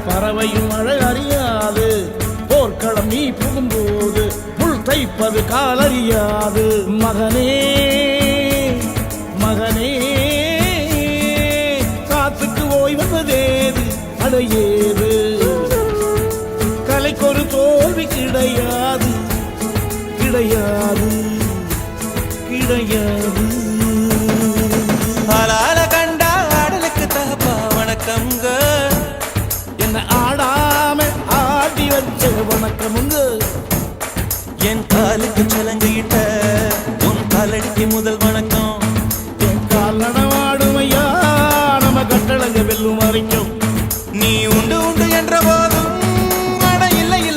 பறவையும் அழகறியாது. போர்க்களம் நீ புகும்போது முள் தைப்பது காலறியாது. மகனே மகனே காத்துக்கு ஓய்வதேது அடையேது. கலைக்கொரு தோல்வி கிடையாது கிடையாது கிடையாது. ஆளால கண்டா ஆடலுக்கு தகப்பா வணக்கம்ங்க. என்ன ஆடாம ஆடி வச்ச வணக்கமுங்க. என் காலுக்கு சலங்கையிட்ட உன் காலடிக்கு முதல் வணக்கம்.